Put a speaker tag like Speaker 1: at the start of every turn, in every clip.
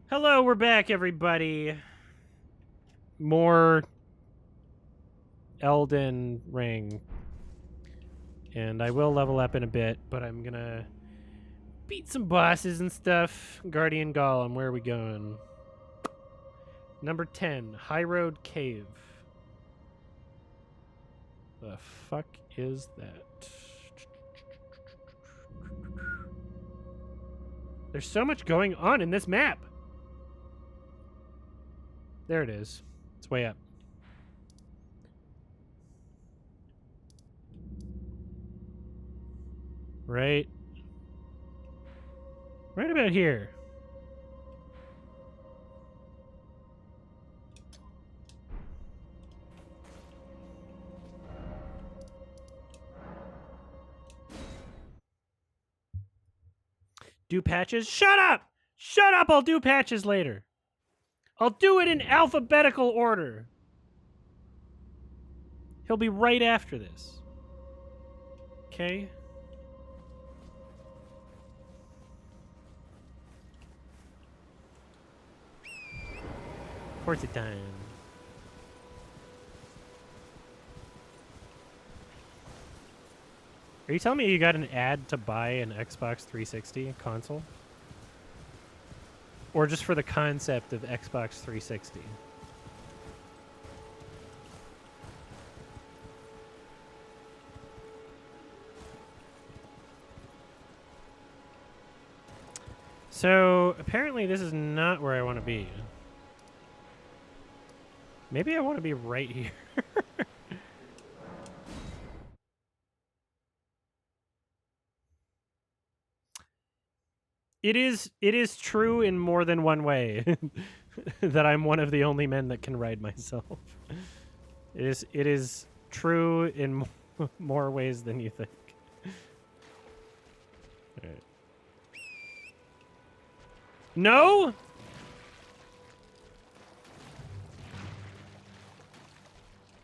Speaker 1: Hello, we're back, everybody. More Elden Ring. And I will level up in a bit, but I'm gonna beat some bosses and stuff. Guardian Golem, where are we going? Number 10, High Road Cave. The fuck is that? There's so much going on in this map. There it is. It's way up. Right about here. Do patches? Shut up! Shut up! I'll do patches later. I'll do it in alphabetical order. He'll be right after this. Okay? Horsey time. Are you telling me you got an ad to buy an Xbox 360 console? Or just for the concept of Xbox 360? So, apparently this is not where I want to be. Maybe I want to be right here. It is true in more than one way that I'm one of the only men that can ride myself. It is true in more ways than you think. All right. No?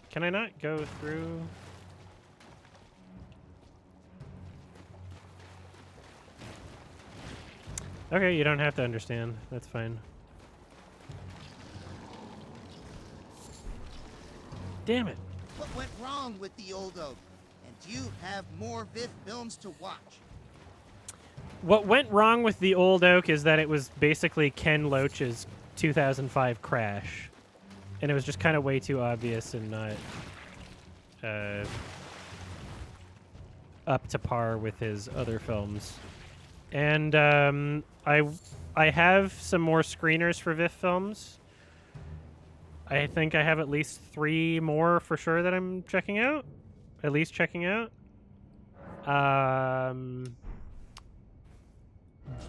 Speaker 1: Can I not go through? Okay, you don't have to understand. That's fine. Damn it.
Speaker 2: What went wrong with the old oak? And you have more VIF films to watch.
Speaker 1: What went wrong with the old oak is that it was basically Ken Loach's 2005 Crash. And it was just kind of way too obvious and not up to par with his other films. And I have some more screeners for VIF films. I think I have at least 3 more for sure that I'm checking out. At least checking out.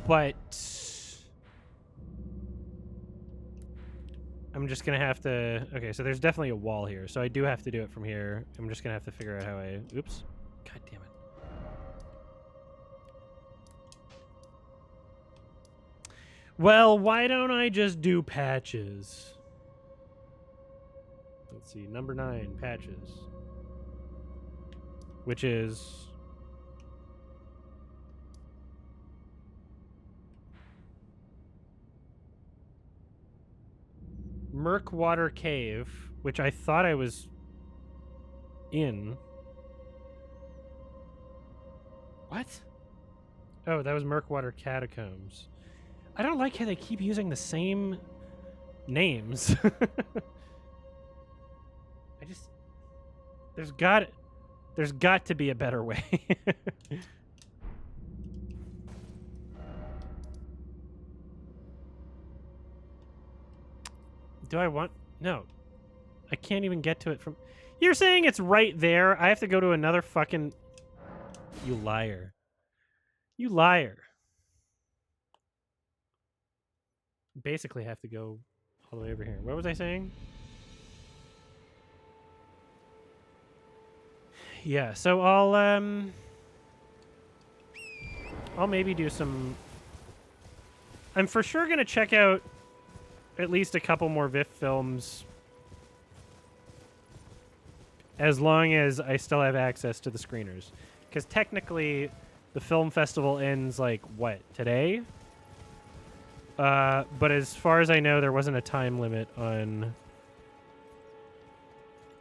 Speaker 1: But I'm just going to have to... Okay, so there's definitely a wall here. So I do have to do it from here. I'm just going to have to figure out how I... Oops. God damn it. Well, why don't I just do patches? Let's see, number 9, patches. Which is... Murkwater Cave, which I thought I was in. What? Oh, that was Murkwater Catacombs. I don't like how they keep using the same names. I just... There's got to be a better way. Do I want... No. I can't even get to it from... You're saying it's right there? I have to go to another fucking... You liar. You liar. Basically have to go all the way over here. What was I saying? Yeah, so I'll maybe do some... I'm for sure going to check out at least a couple more VIF films as long as I still have access to the screeners. Because technically, the film festival ends, like, what, today? But as far as I know, there wasn't a time limit on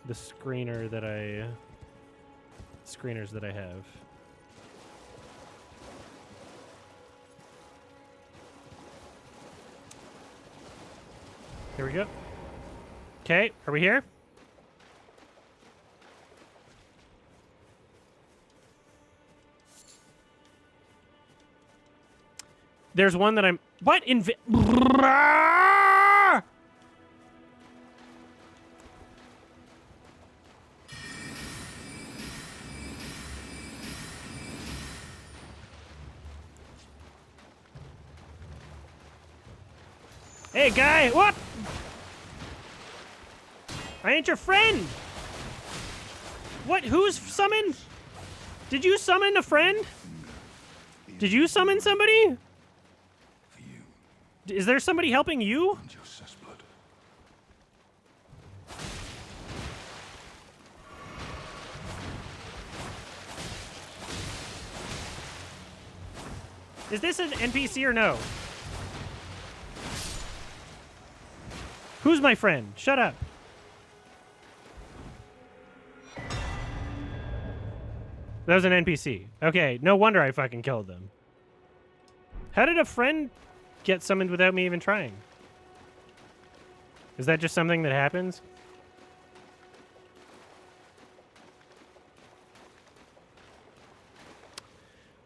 Speaker 1: the screeners that I have. Here we go. Okay, are we here? There's one that I'm... What? Hey, guy! What? I ain't your friend! What? Who's summoned? Did you summon a friend? Did you summon somebody? Is there somebody helping you? Is this an NPC or no? Who's my friend? Shut up. That was an NPC. Okay, no wonder I fucking killed them. How did a friend get summoned without me even trying? Is that just something that happens?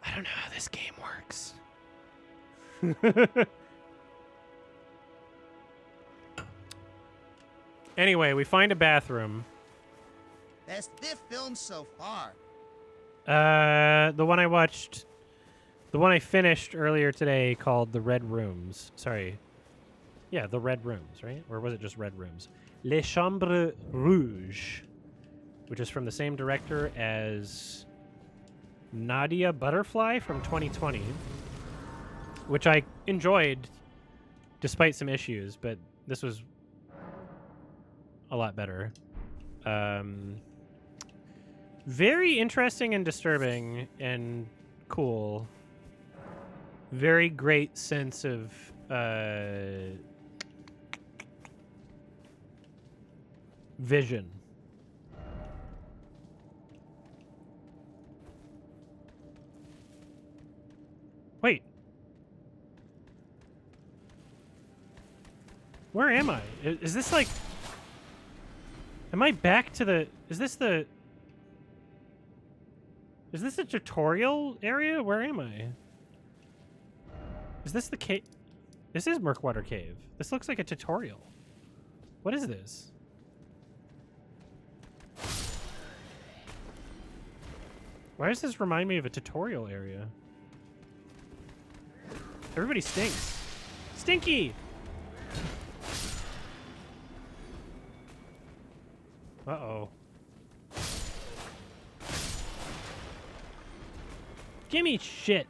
Speaker 1: I don't know how this game works. Anyway, we find a bathroom.
Speaker 2: Best Biff film so far.
Speaker 1: The one I watched, the one I finished earlier today called The Red Rooms. Sorry. Yeah, The Red Rooms, right? Or was it just Red Rooms? Les Chambres Rouges, which is from the same director as Nadia Butterfly from 2020, which I enjoyed despite some issues, but this was a lot better. Very interesting and disturbing and cool. Very great sense of vision. Wait. Where am I? Is this like... Am I back to the... Is this the... Is this a tutorial area? Where am I? Is this the cave? This is Murkwater Cave. This looks like a tutorial. What is this? Why does this remind me of a tutorial area? Everybody stinks. Stinky! Uh-oh. Gimme shit.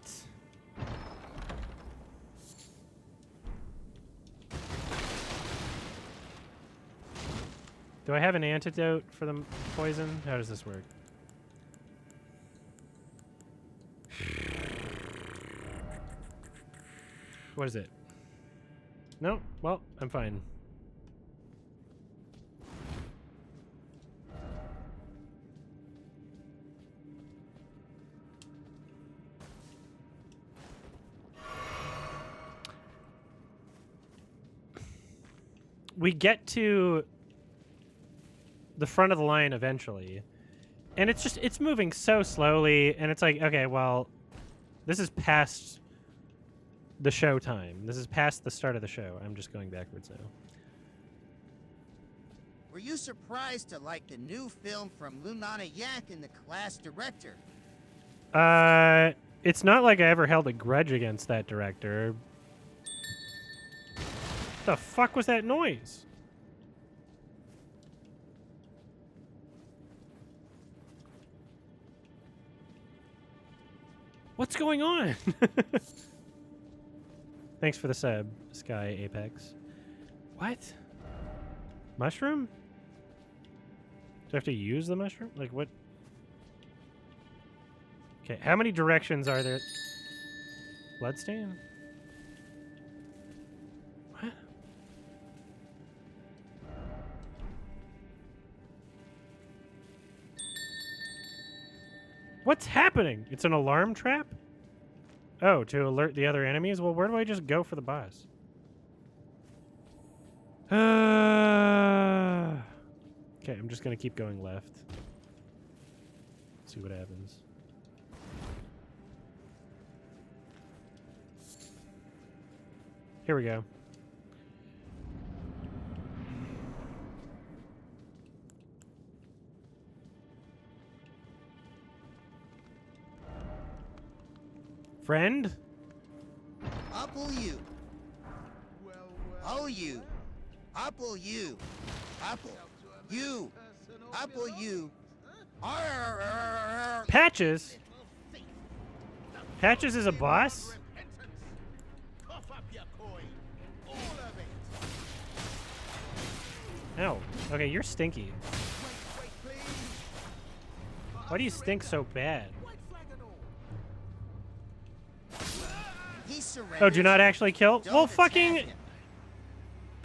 Speaker 1: Do I have an antidote for the poison? How does this work? What is it? No? Well, I'm fine. We get to the front of the line eventually, and it's moving so slowly, and it's like, okay, well, this is past the show time. This is past the start of the show. I'm just going backwards now.
Speaker 2: Were you surprised to like the new film from Lunana Yak and the Class director?
Speaker 1: It's not like I ever held a grudge against that director. The fuck was that noise? What's going on? Thanks for the sub, Sky Apex. What? Mushroom? Do I have to use the mushroom? Like, what? Okay, how many directions are there? Bloodstain? What's happening? It's an alarm trap? Oh, to alert the other enemies? Well, where do I just go for the boss? Okay, I'm just gonna keep going left. See what happens. Here we go. Friend?
Speaker 2: Apple you. Oh, you. Apple you. Apple. You. Apple you. Arr.
Speaker 1: Patches? Patches is a boss? No. Okay, you're stinky. Why do you stink so bad? Oh, do not actually kill? Well, fucking...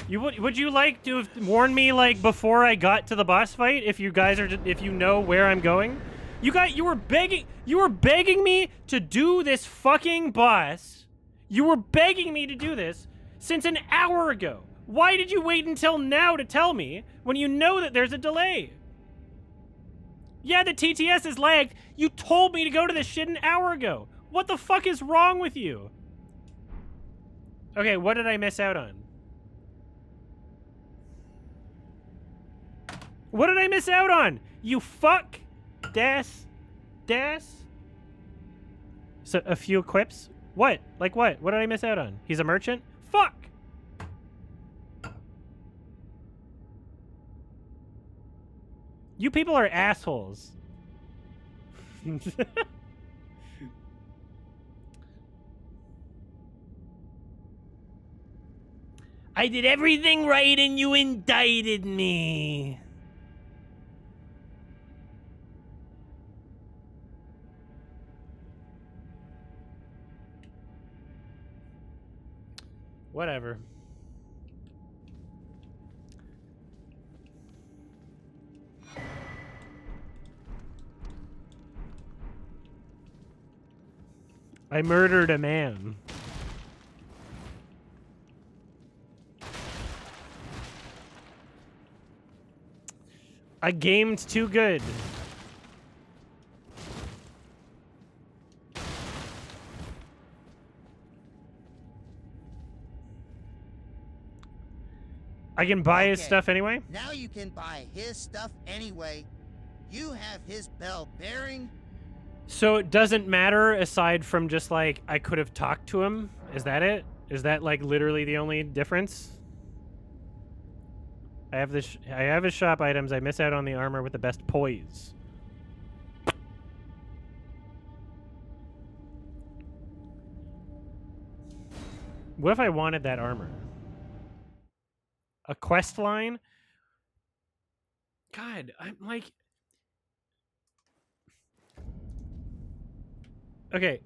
Speaker 1: Would you like to have warned me like before I got to the boss fight if you guys are if you know where I'm going? You were begging me to do this fucking boss. You were begging me to do this since an hour ago. Why did you wait until now to tell me when you know that there's a delay? Yeah, the TTS is lagged. You told me to go to this shit an hour ago. What the fuck is wrong with you? Okay, what did I miss out on? What did I miss out on? You fuck. Das. So, a few quips? What? Like what? What did I miss out on? He's a merchant? Fuck. You people are assholes. I did everything right and you indicted me. Whatever. I murdered a man. I gamed too good. I can buy his stuff anyway?
Speaker 2: Now you can buy his stuff anyway. You have his bell bearing.
Speaker 1: So it doesn't matter aside from just like I could have talked to him? Is that it? Is that like literally the only difference? I have this. I have his shop items. I miss out on the armor with the best poise. What if I wanted that armor? A quest line? God, I'm like... Okay.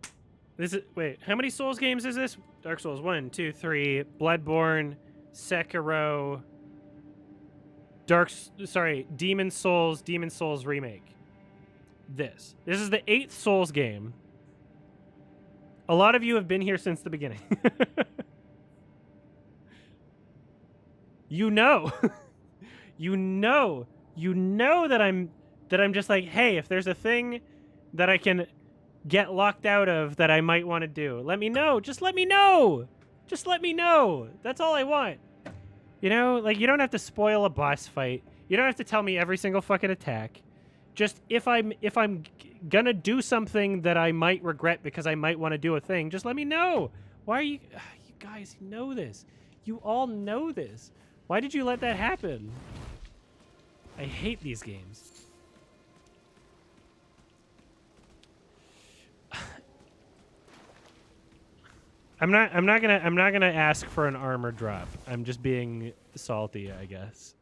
Speaker 1: This is... Wait, how many Souls games is this? Dark Souls 1, 2, 3, Bloodborne, Sekiro, Demon Souls Remake. This is the 8th Souls game. A lot of you have been here since the beginning. You know. you know that I'm just like, hey, if there's a thing that I can get locked out of that I might want to do, let me know. Just let me know. Just let me know. That's all I want. You know, like, you don't have to spoil a boss fight. You don't have to tell me every single fucking attack. Just if I'm gonna do something that I might regret because I might want to do a thing, just let me know. Why are you guys know this? You all know this. Why did you let that happen? I hate these games. I'm not gonna ask for an armor drop. I'm just being salty, I guess.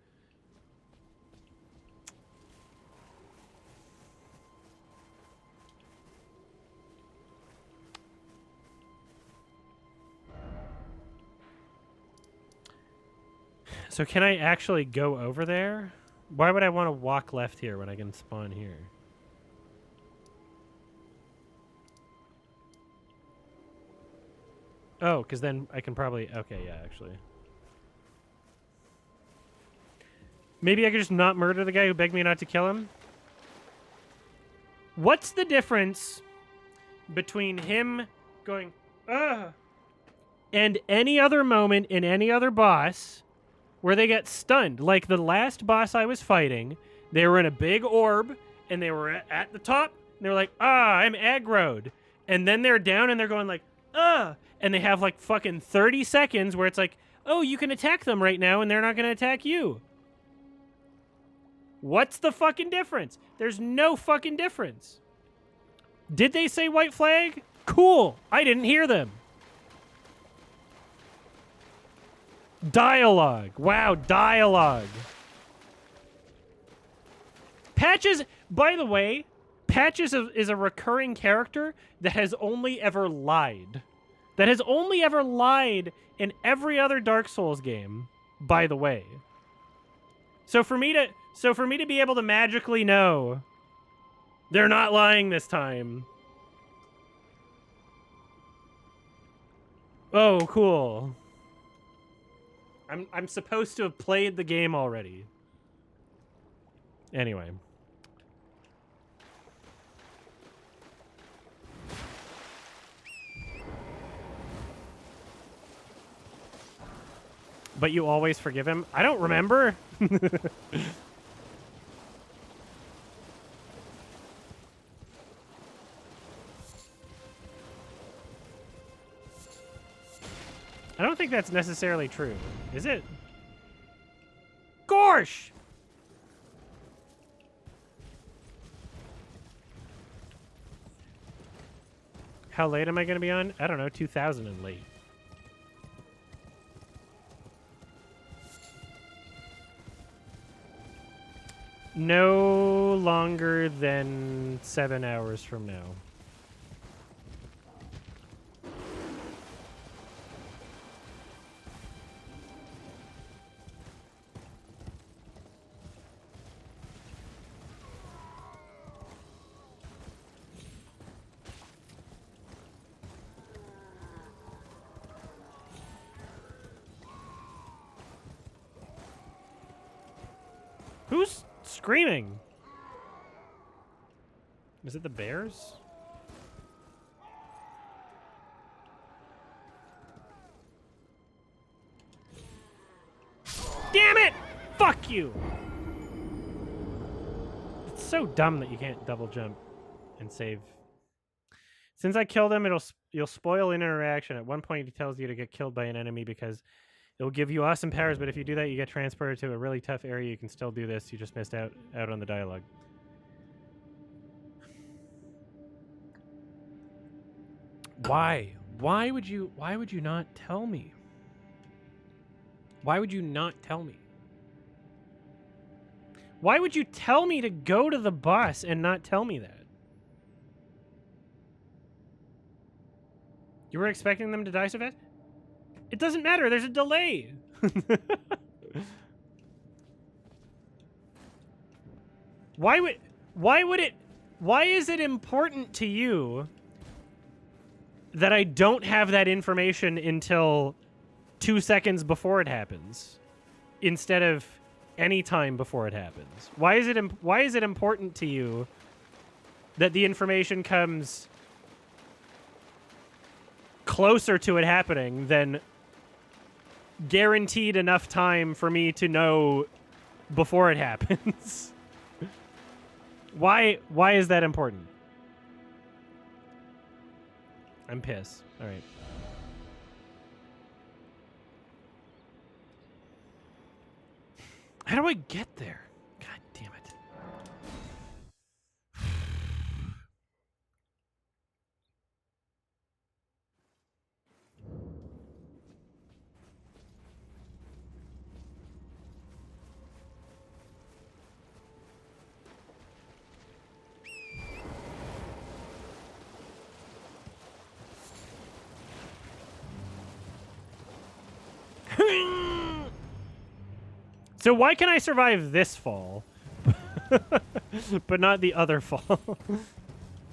Speaker 1: So can I actually go over there? Why would I want to walk left here when I can spawn here? Oh, because then I can probably... Okay, yeah, actually. Maybe I could just not murder the guy who begged me not to kill him? What's the difference between him going, ugh, and any other moment in any other boss where they get stunned? Like the last boss I was fighting, they were in a big orb, and they were at the top, and they were like, I'm aggroed. And then they're down, and they're going like, and they have like fucking 30 seconds where it's like, oh, you can attack them right now, and they're not going to attack you. What's the fucking difference? There's no fucking difference. Did they say white flag? Cool. I didn't hear them. Dialogue. Wow, dialogue. Patches, by the way, Patches is a recurring character that has only ever lied. That has only ever lied in every other Dark Souls game, by the way. So for me to be able to magically know they're not lying this time. Oh, cool. I'm supposed to have played the game already. Anyway. But you always forgive him? I don't remember. I don't think that's necessarily true. Is it? Gorsh! How late am I going to be on? I don't know, 2,000 and late. No longer than 7 hours from now. Who's screaming? Is it the bears? Damn it! Fuck you! It's so dumb that you can't double jump and save. Since I killed him, you'll spoil an interaction. At one point, he tells you to get killed by an enemy because it will give you awesome powers, but if you do that, you get transported to a really tough area. You can still do this. You just missed out on the dialogue. Why? Why would you not tell me? Why would you not tell me? Why would you tell me to go to the boss and not tell me that? You were expecting them to die so fast? It doesn't matter. There's a delay. Why is it important to you that I don't have that information until 2 seconds before it happens instead of any time before it happens? Why is it important to you that the information comes closer to it happening than guaranteed enough time for me to know before it happens? Why is that important? I'm pissed. All right. How do I get there? God damn it. So why can I survive this fall, but not the other fall? All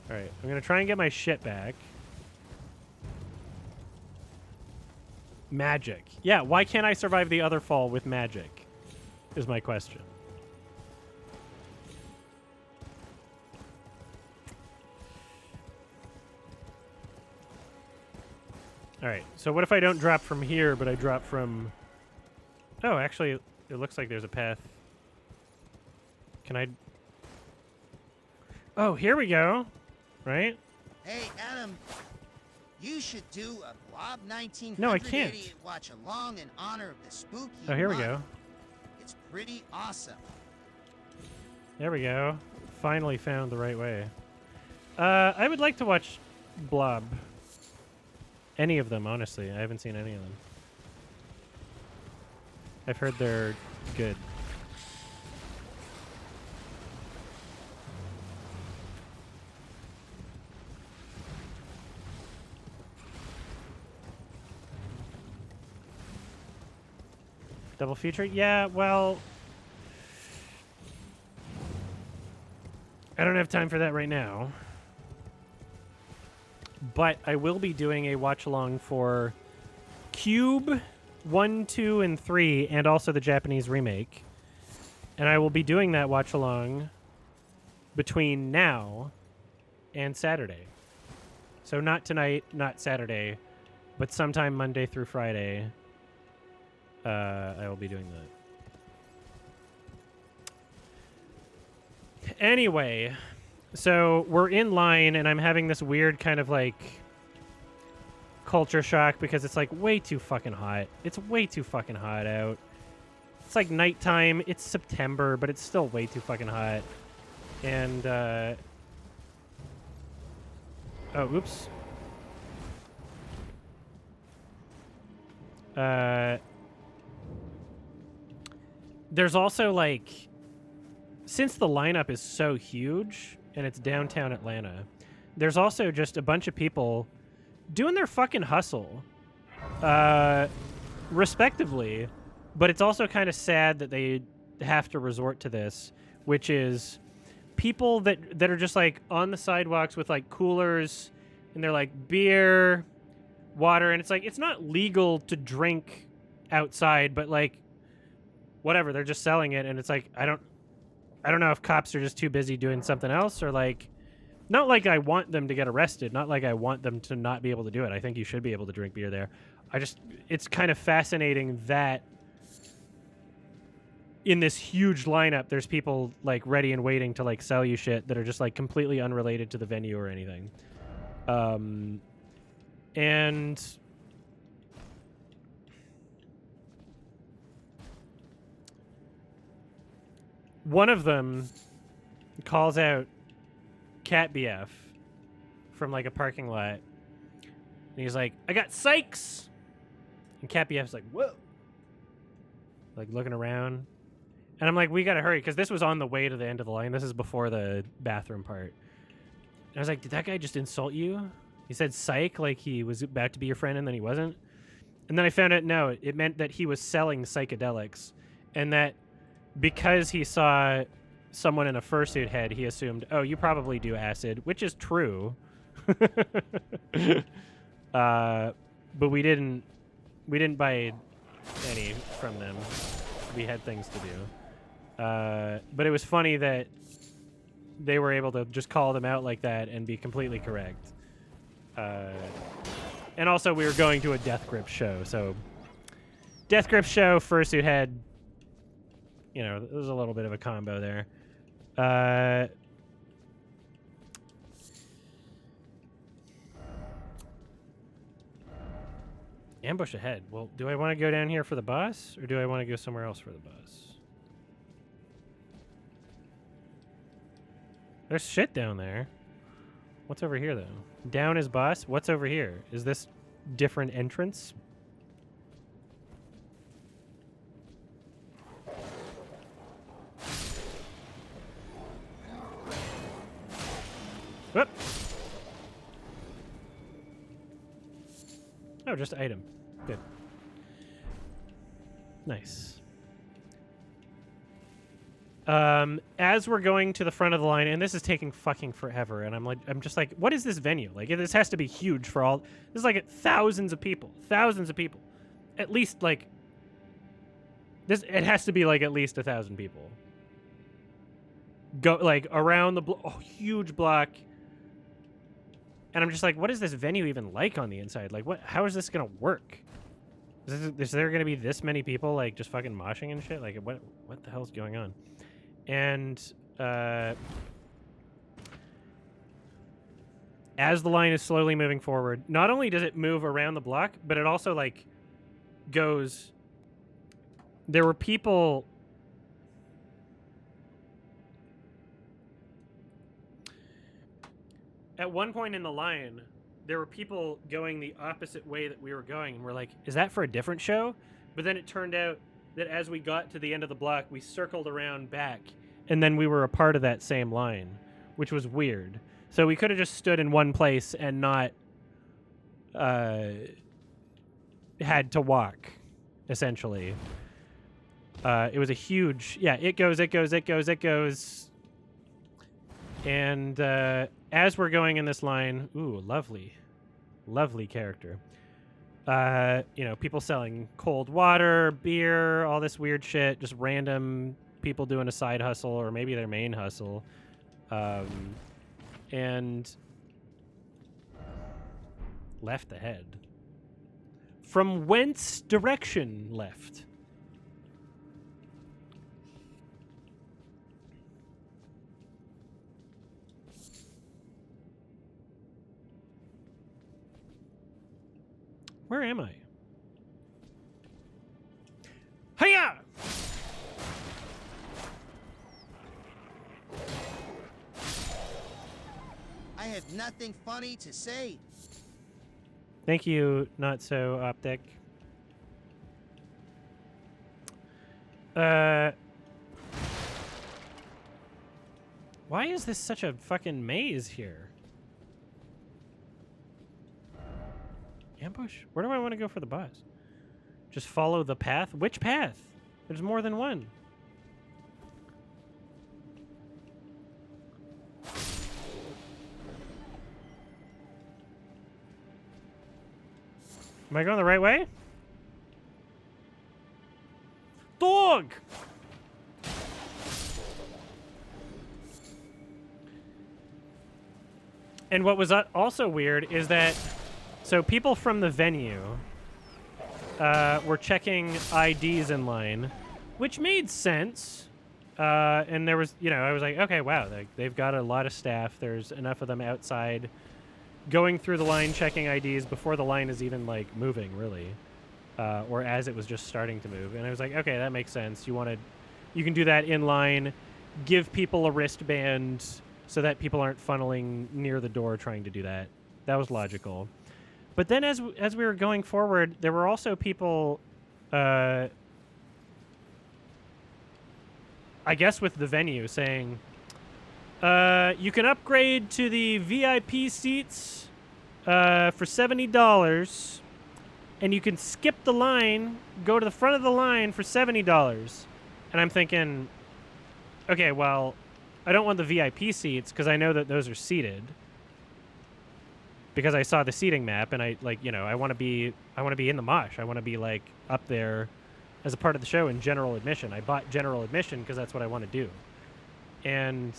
Speaker 1: right, I'm gonna try and get my shit back. Magic. Yeah, why can't I survive the other fall with magic? Is my question. All right, so what if I don't drop from here, but I drop from... Oh, actually, it looks like there's a path. Can I... Oh, here we go. Right?
Speaker 2: Hey, Adam, you should do a Blob 1900
Speaker 1: No, I can't.
Speaker 2: idiot watch along in honor of the spooky
Speaker 1: Oh, here we
Speaker 2: month.
Speaker 1: go.
Speaker 2: It's pretty awesome.
Speaker 1: There we go. Finally found the right way. I would like to watch Blob. Any of them, honestly. I haven't seen any of them. I've heard they're good. Double feature? Yeah, well... I don't have time for that right now. But I will be doing a watch-along for Cube 1, 2, and 3, and also the Japanese remake. And I will be doing that watch-along between now and Saturday. So not tonight, not Saturday, but sometime Monday through Friday, I will be doing that. Anyway... So we're in line, and I'm having this weird kind of like culture shock because it's like way too fucking hot. It's way too fucking hot out. It's like nighttime. It's September, but it's still way too fucking hot. And oh, oops. There's also like, since the lineup is so huge. And it's downtown Atlanta. There's also just a bunch of people doing their fucking hustle, respectively. But it's also kind of sad that they have to resort to this, which is people that are just like on the sidewalks with like coolers, and they're like beer, water, and it's like it's not legal to drink outside, but like whatever, they're just selling it, and it's like I don't know if cops are just too busy doing something else or like, not like I want them to get arrested, not like I want them to not be able to do it. I think you should be able to drink beer there. It's kind of fascinating that in this huge lineup, there's people like ready and waiting to like sell you shit that are just like completely unrelated to the venue or anything. And one of them calls out Cat BF from like a parking lot. And he's like, I got Sykes! And Cat BF's like, whoa. Like looking around. And I'm like, we gotta hurry, because this was on the way to the end of the line. This is before the bathroom part. And I was like, did that guy just insult you? He said psych, like he was about to be your friend and then he wasn't. And then I found out, no, it meant that he was selling psychedelics. And that because he saw someone in a fursuit head, he assumed, oh, you probably do acid, which is true. But we didn't buy any from them. We had things to do. But it was funny that they were able to just call them out like that and be completely correct. And also we were going to a Death Grip show, so Death Grip show, fursuit head, you know, there's a little bit of a combo there. Ambush ahead. Well, do I want to go down here for the boss, or do I want to go somewhere else for the boss? There's shit down there. What's over here, though? Down is boss. What's over here? Is this different entrance? Whoop. Oh, just item. Good. Nice. As we're going to the front of the line, and this is taking fucking forever, and I'm just like, what is this venue? Like, this has to be huge for all. This is like thousands of people. Thousands of people. at least like this. It has to be like at least 1,000 people. Go like around the huge block. And I'm just like, what is this venue even like on the inside? Like, how is this gonna work? Is there gonna be this many people like just fucking moshing and shit? Like, what the hell's going on? And as the line is slowly moving forward, not only does it move around the block, but it also like goes. There were people. At one point in the line, there were people going the opposite way that we were going, and we're like, is that for a different show? But then it turned out that as we got to the end of the block, we circled around back, and then we were a part of that same line, which was weird. So we could have just stood in one place and not had to walk, essentially. It was a huge... Yeah, it goes. And as we're going in this line... Ooh, lovely. Lovely character. You know, people selling cold water, beer, all this weird shit. Just random people doing a side hustle or maybe their main hustle. And left ahead. From whence direction left? Where am I? Hiya!
Speaker 2: I have nothing funny to say.
Speaker 1: Thank you, Not So Optic. Why is this such a fucking maze here? Ambush? Where do I want to go for the boss? Just follow the path? Which path? There's more than one. Am I going the right way? Dog! And what was also weird is that, so people from the venue were checking IDs in line, which made sense. And there was, you know, I was like, okay, wow, they've got a lot of staff. There's enough of them outside going through the line, checking IDs before the line is even like moving, really, or as it was just starting to move. And I was like, okay, that makes sense. You can do that in line, give people a wristband so that people aren't funneling near the door trying to do that. That was logical. But then as we were going forward, there were also people, I guess with the venue, saying, you can upgrade to the VIP seats for $70, and you can skip the line, go to the front of the line for $70. And I'm thinking, okay, well, I don't want the VIP seats because I know that those are seated. Because I saw the seating map, and I want to be in the mosh. I want to be like up there as a part of the show in general admission. I bought general admission because that's what I want to do. And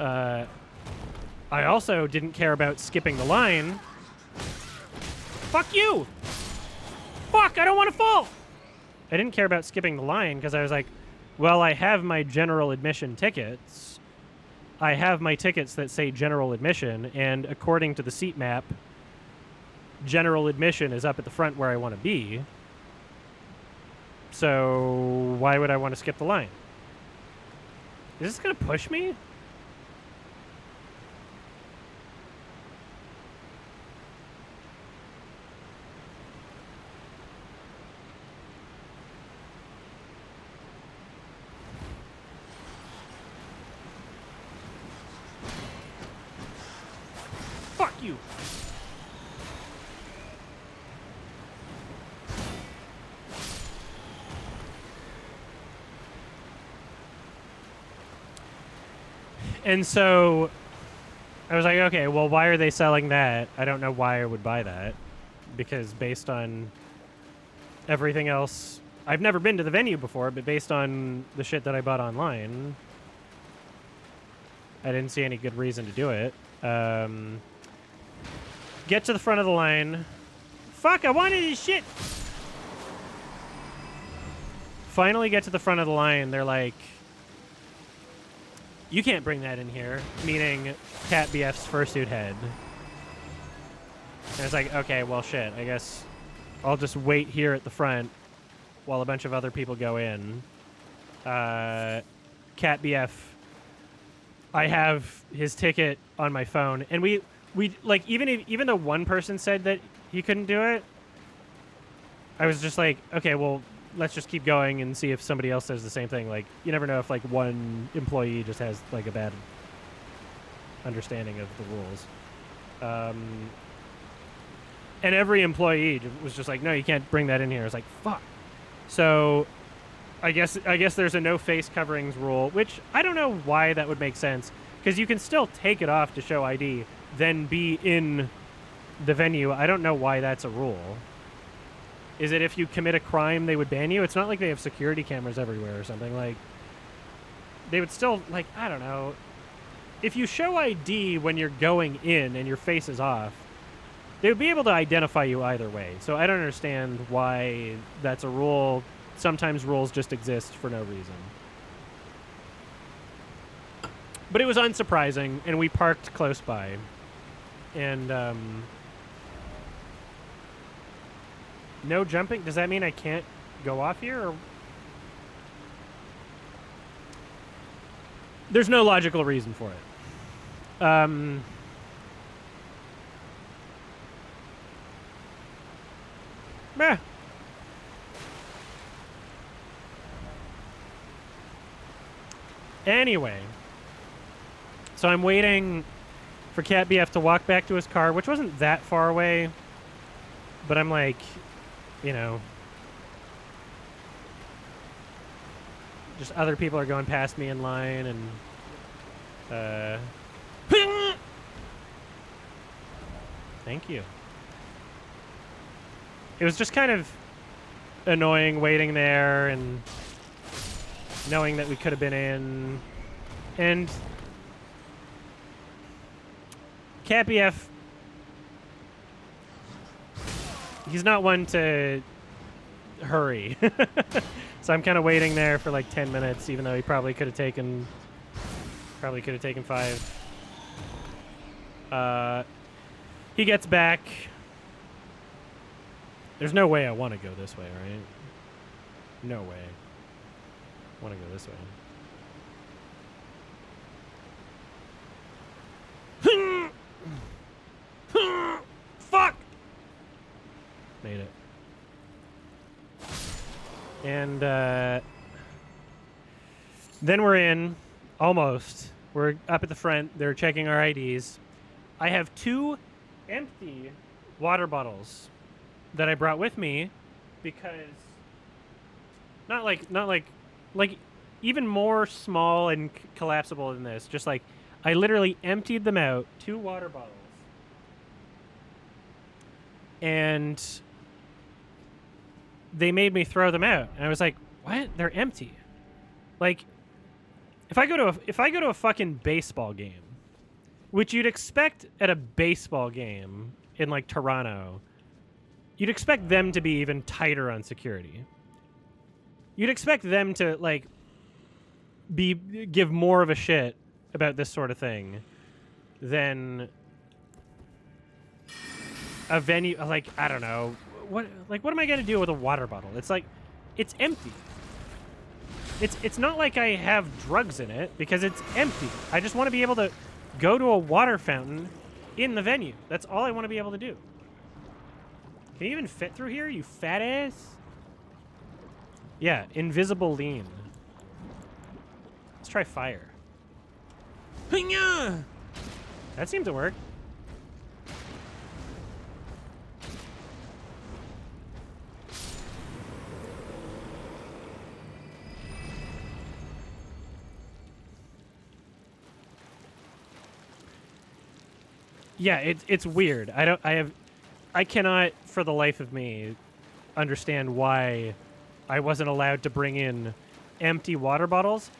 Speaker 1: I also didn't care about skipping the line. Fuck you! Fuck, I don't want to fall! I didn't care about skipping the line because I was like, well, I have my general admission tickets. I have my tickets that say general admission, and according to the seat map, general admission is up at the front where I want to be. So why would I want to skip the line? Is this going to push me? Fuck you! And so I was like, okay, well, why are they selling that? I don't know why I would buy that. because based on everything else, I've never been to the venue before, but based on the shit that I bought online, I didn't see any good reason to do it. Get to the front of the line. Fuck, I wanted his shit. Finally get to the front of the line. They're like, you can't bring that in here, meaning Cat BF's fursuit head. And it's like, okay, well, shit. I guess I'll just wait here at the front while a bunch of other people go in. Cat BF, I have his ticket on my phone, and we like even though one person said that he couldn't do it, I was just like, okay, well, let's just keep going and see if somebody else says the same thing. Like, you never know if like one employee just has like a bad understanding of the rules. And every employee was just like, no, you can't bring that in here. I was like, fuck. So I guess there's a no face coverings rule, which I don't know why that would make sense, because you can still take it off to show ID, then be in the venue. I don't know why that's a rule. Is it if you commit a crime, they would ban you? It's not like they have security cameras everywhere or something. Like, they would still, like, I don't know. If you show ID when you're going in and your face is off, they would be able to identify you either way. So I don't understand why that's a rule. Sometimes rules just exist for no reason. But it was unsurprising, and we parked close by. And, no jumping? Does that mean I can't go off here? Or? There's no logical reason for it. Meh. Anyway. So I'm waiting for Cat BF to walk back to his car, which wasn't that far away. But I'm like, you know, just other people are going past me in line, and thank you. It was just kind of annoying waiting there and knowing that we could have been in. And Cat BF, he's not one to hurry. So I'm kind of waiting there for like 10 minutes, even though he probably could have taken 5. He gets back. There's no way I want to go this way, right? No way. I want to go this way. Fuck! Made it. And then we're in, almost. We're up at the front. They're checking our IDs. I have 2 empty water bottles that I brought with me because not like even more small and collapsible than this. Just like I literally emptied them out, 2 water bottles. And they made me throw them out. And I was like, what? They're empty. Like, if I go to a fucking baseball game, which you'd expect at a baseball game in like Toronto, you'd expect them to be even tighter on security. You'd expect them to like give more of a shit about this sort of thing than a venue. Like, I don't know. What am I going to do with a water bottle? It's like, it's empty. It's not like I have drugs in it because it's empty. I just want to be able to go to a water fountain in the venue. That's all I want to be able to do. Can you even fit through here, you fat ass? Yeah, invisible lean. Let's try fire. That seemed to work. Yeah, it's weird. I I cannot, for the life of me, understand why I wasn't allowed to bring in empty water bottles.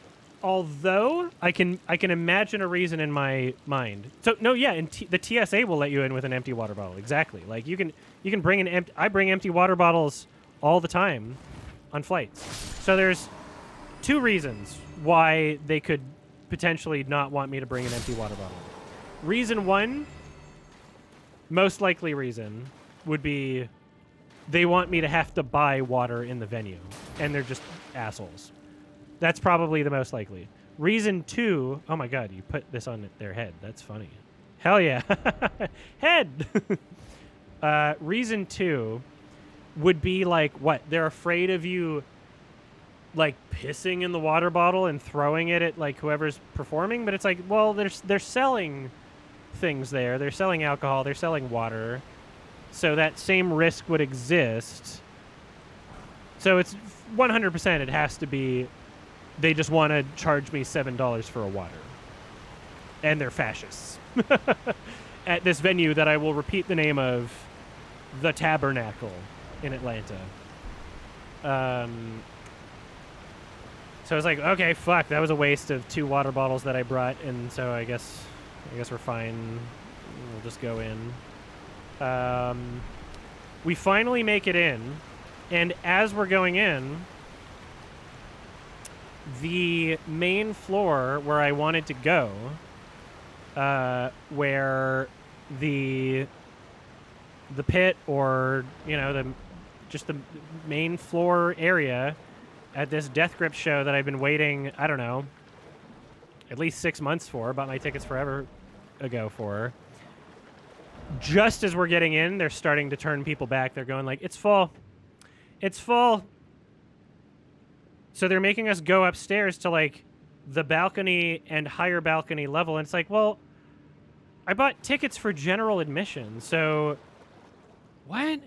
Speaker 1: Although I can imagine a reason in my mind. So no, yeah, and the TSA will let you in with an empty water bottle. Exactly. Like you can bring an empty. I bring empty water bottles all the time on flights. So there's 2 reasons why they could potentially not want me to bring an empty water bottle. Reason 1, most likely reason, would be they want me to have to buy water in the venue, and they're just assholes. That's probably the most likely. Reason 2, oh my god, you put this on their head. That's funny. Hell yeah. Head! Reason 2 would be like, what? They're afraid of you, like, pissing in the water bottle and throwing it at, like, whoever's performing? But it's like, well, they're selling things there. They're selling alcohol. They're selling water. So that same risk would exist. So it's 100% it has to be they just want to charge me $7 for a water. And they're fascists. At this venue that I will repeat the name of, the Tabernacle in Atlanta. So I was like, okay, fuck, that was a waste of 2 water bottles that I brought, and so I guess we're fine. We'll just go in. We finally make it in, and as we're going in, the main floor where I wanted to go, where the pit, or just the main floor area at this Death Grip show that I've been waiting, I don't know, at least 6 months for. Bought my tickets forever ago for. Just as we're getting in, they're starting to turn people back. They're going like, it's full. It's full. So they're making us go upstairs to, like, the balcony and higher balcony level. And it's like, well, I bought tickets for general admission, so what?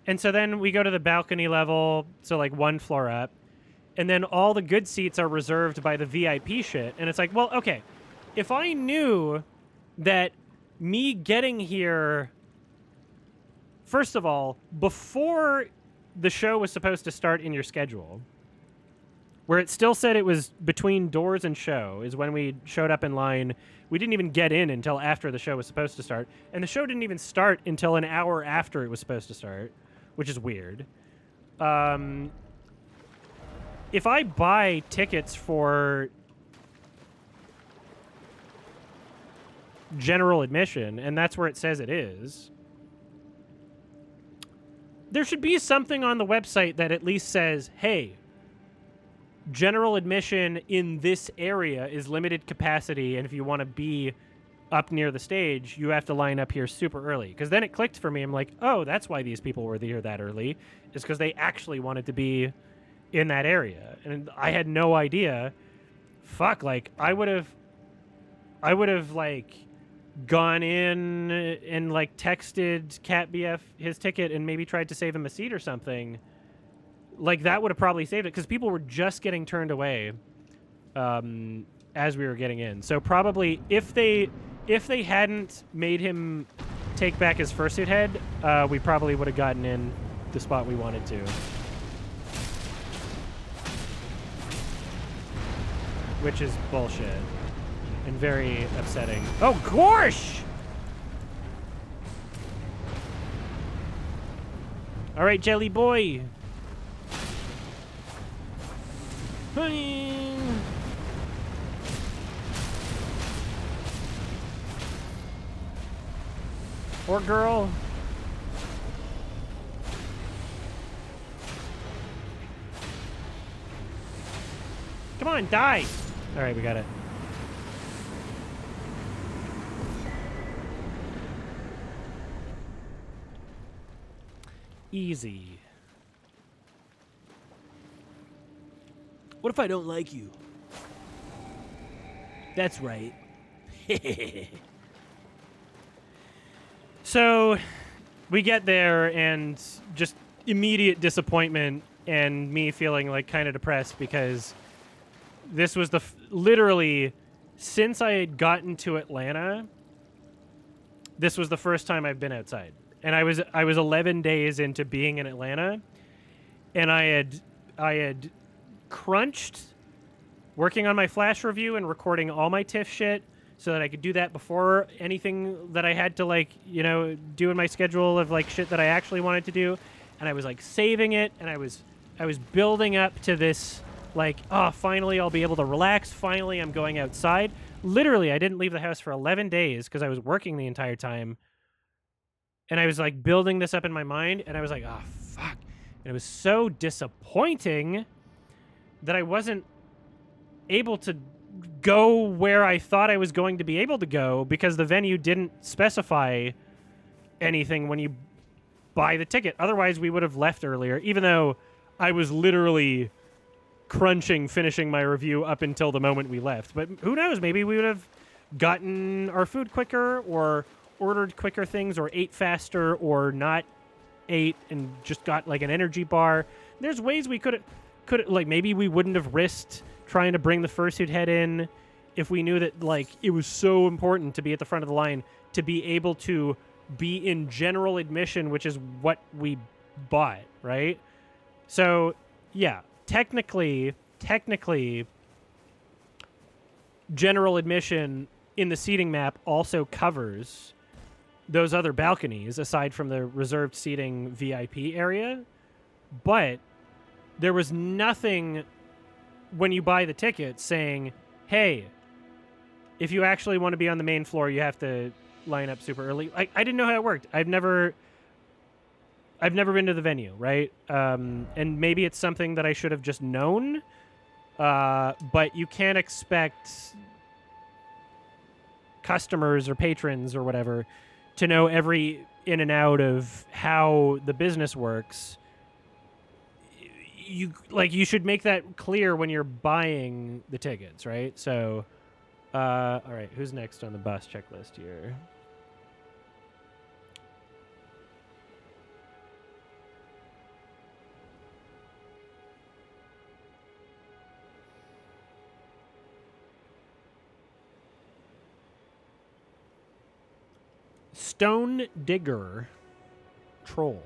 Speaker 1: And so then we go to the balcony level, so, like, 1 floor up. And then all the good seats are reserved by the VIP shit. And it's like, well, okay, if I knew that me getting here, first of all, before the show was supposed to start in your schedule, where it still said it was between doors and show, is when we showed up in line. We didn't even get in until after the show was supposed to start. And the show didn't even start until an hour after it was supposed to start, which is weird. If I buy tickets for general admission, and that's where it says it is, there should be something on the website that at least says, hey, general admission in this area is limited capacity, and if you want to be up near the stage, you have to line up here super early. Because then it clicked for me. I'm like, oh, that's why these people were here that early. It's because they actually wanted to be in that area. And I had no idea. Fuck, like, I would have, like, gone in and, like, texted Cat BF his ticket and maybe tried to save him a seat or something. Like, that would have probably saved it, because people were just getting turned away as we were getting in. So probably if they hadn't made him take back his fursuit head, we probably would have gotten in the spot we wanted to. Which is bullshit and very upsetting. Oh, gosh! All right, Jelly Boy. Or girl. Come on, die! All right, we got it. Easy. What if I don't like you? That's right. So, we get there, and just immediate disappointment, and me feeling, like, kind of depressed, because this was literally, since I had gotten to Atlanta, this was the first time I've been outside. and I was 11 days into being in Atlanta, and I had crunched working on my Flash review and recording all my TIFF shit so that I could do that before anything that I had to, like, you know, do in my schedule of, like, shit that I actually wanted to do. And I was, like, saving it, and I was building up to this, like, oh, finally I'll be able to relax. Finally I'm going outside. Literally, I didn't leave the house for 11 days because I was working the entire time. And I was, like, building this up in my mind, and I was like, oh, fuck. And it was so disappointing that I wasn't able to go where I thought I was going to be able to go because the venue didn't specify anything when you buy the ticket. Otherwise, we would have left earlier, even though I was literally crunching finishing my review up until the moment we left. But who knows? Maybe we would have gotten our food quicker or ordered quicker things or ate faster or not ate and just got like an energy bar. There's ways we could like maybe we wouldn't have risked trying to bring the fursuit head in if we knew that like it was so important to be at the front of the line to be able to be in general admission, which is what we bought, right? So, yeah, technically general admission in the seating map also covers those other balconies aside from the reserved seating VIP area, but there was nothing when you buy the ticket saying, hey, if you actually want to be on the main floor, you have to line up super early. I didn't know how it worked. I've never been to the venue, right? And maybe it's something that I should have just known, but you can't expect customers or patrons or whatever to know every in and out of how the business works. You should make that clear when you're buying the tickets, right? So, all right, who's next on the bus checklist here? Stone Digger Troll.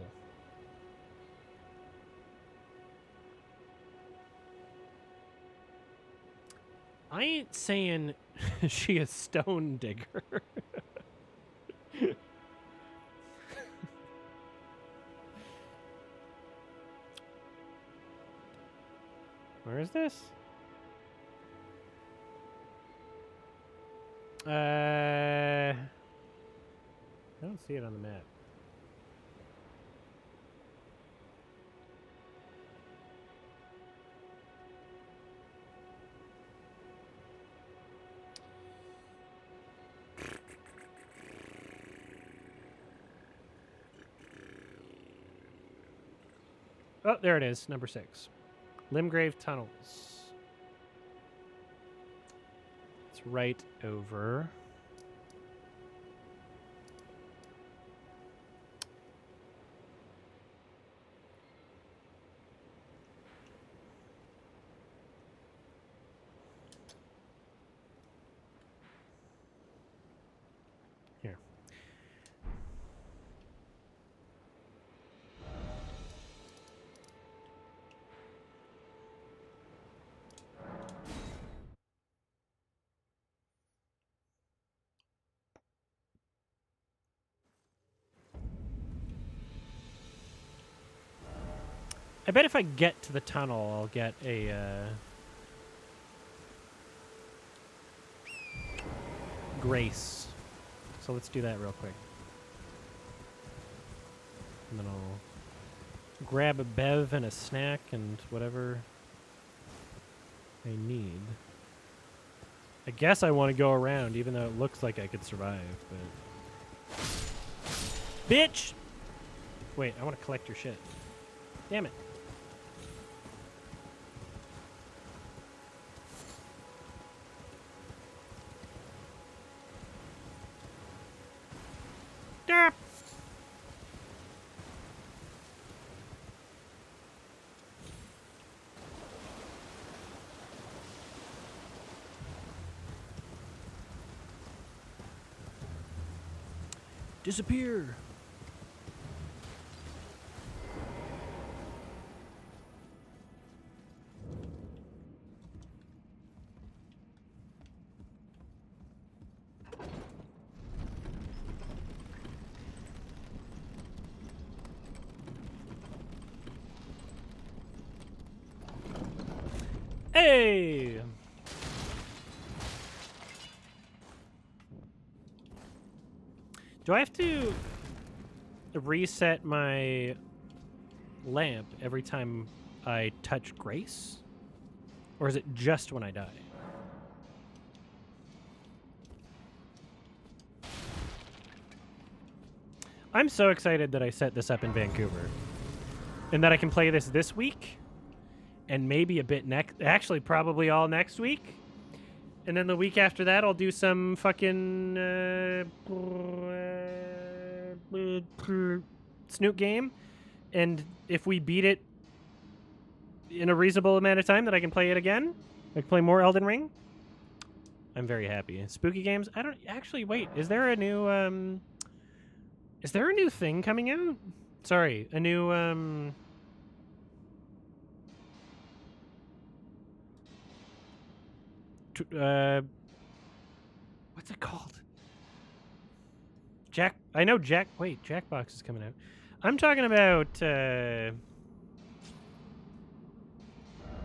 Speaker 1: I ain't saying she a stone digger. Where is this? I don't see it on the map. Oh, there it is, number 6. Limgrave Tunnels. It's right over. Here. I bet if I get to the tunnel, I'll get a grace. So let's do that real quick. And then I'll grab a bev and a snack and whatever I need. I guess I want to go around, even though it looks like I could survive, but... Bitch! Wait, I want to collect your shit. Damn it. Derp! Disappear! Hey! Do I have to reset my lamp every time I touch Grace? Or is it just when I die? I'm so excited that I set this up in Vancouver. And that I can play this week. And maybe a bit next... Actually, probably all next week. And then the week after that, I'll do some fucking... Snoot game. And if we beat it in a reasonable amount of time, that I can play it again. I can play more Elden Ring. I'm very happy. Spooky games. I don't... Actually, wait. Is there a new... Is there a new thing coming out? Sorry. A new... what's it called? I know wait, Jackbox is coming out. I'm talking about,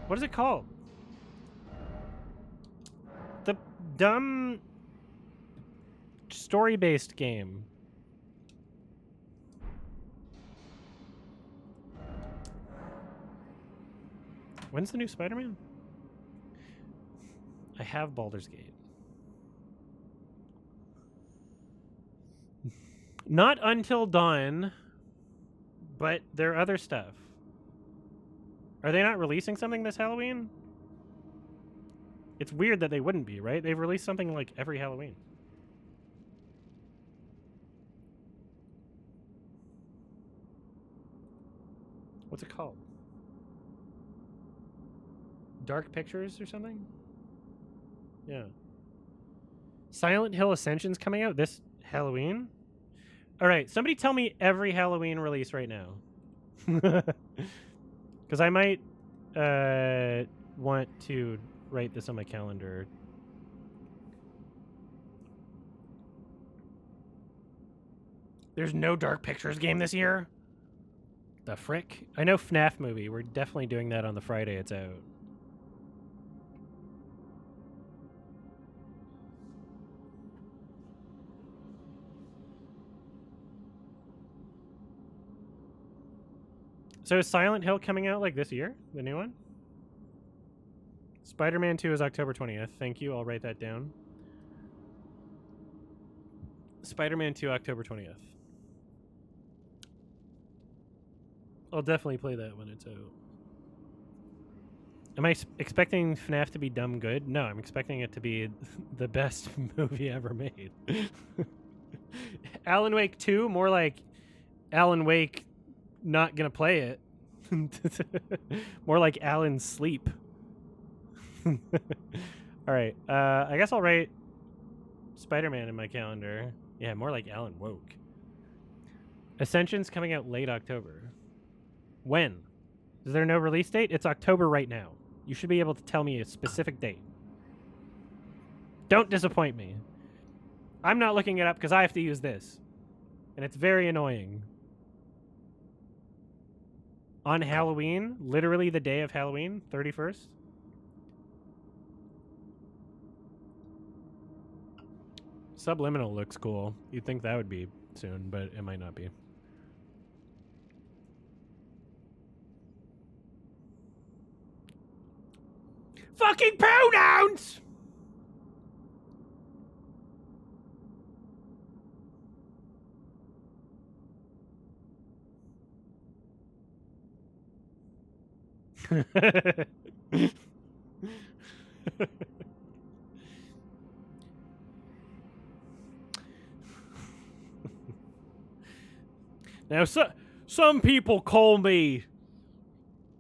Speaker 1: what is it called? The dumb story-based game. When's the new Spider-Man? I have Baldur's Gate. Not Until Dawn, but their other stuff. Are they not releasing something this Halloween? It's weird that they wouldn't be, right? They've released something like every Halloween. What's it called? Dark Pictures or something? Yeah. Silent Hill Ascension's coming out this Halloween? All right, somebody tell me every Halloween release right now. Because I might want to write this on my calendar. There's no Dark Pictures game this year? The frick? I know FNAF movie. We're definitely doing that on the Friday it's out. So is Silent Hill coming out like this year? The new one? Spider-Man 2 is October 20th. Thank you. I'll write that down. Spider-Man 2, October 20th. I'll definitely play that when it's out. Am I expecting FNAF to be dumb good? No, I'm expecting it to be the best movie ever made. Alan Wake 2, more like Alan Wake not gonna play it. More like Alan's sleep. All right. I guess I'll write Spider-Man in my calendar. Yeah, more like Alan woke. Ascension's coming out late October. When? Is there no release date? It's October right now. You should be able to tell me a specific date. Don't disappoint me. I'm not looking it up because I have to use this. And it's very annoying. On Halloween, literally the day of Halloween, 31st. Subliminal looks cool. You'd think that would be soon, but it might not be. Fucking pronouns! Now, some people call me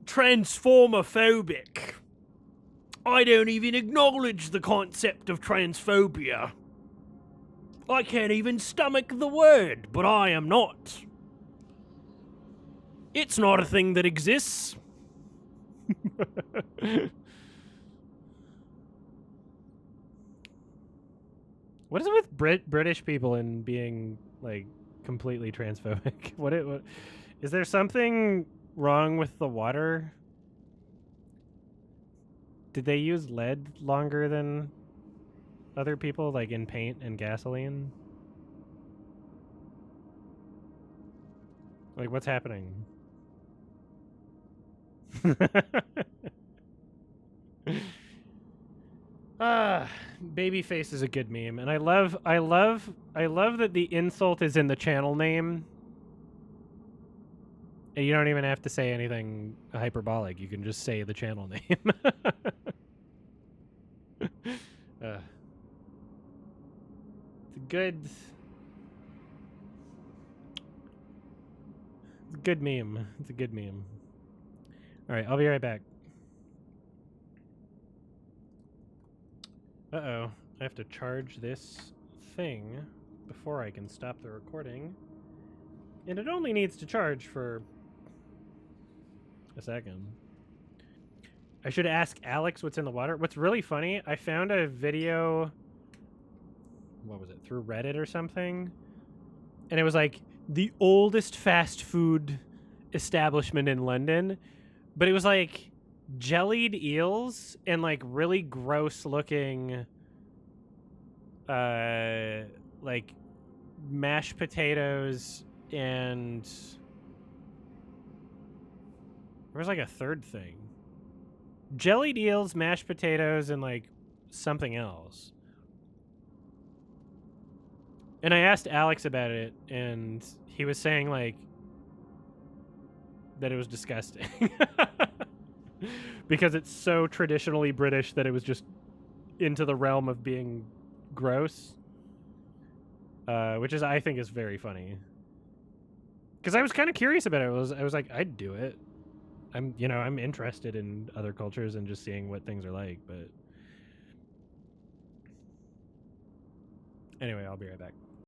Speaker 1: transformophobic. I don't even acknowledge the concept of transphobia. I can't even stomach the word, but I am not. It's not a thing that exists. What is it with British people and being like completely transphobic? What is there something wrong with the water? Did they use lead longer than other people, like in paint and gasoline? Like, what's happening? Babyface is a good meme, and I love that the insult is in the channel name. And you don't even have to say anything hyperbolic. You can just say the channel name. It's a good meme. It's a good meme. All right, I'll be right back. Uh-oh. I have to charge this thing before I can stop the recording. And it only needs to charge for a second. I should ask Alex what's in the water. What's really funny, I found a video, what was it, through Reddit or something? And it was like the oldest fast food establishment in London. But it was like jellied eels and like really gross looking like mashed potatoes, and there was like a third thing. Jellied eels, mashed potatoes, and like something else. And I asked Alex about it, and he was saying like that it was disgusting. Because it's so traditionally British that it was just into the realm of being gross. Which is, I think, is very funny. Because I was kind of curious about it. I was like, I'd do it. I'm interested in other cultures and just seeing what things are like, but anyway, I'll be right back.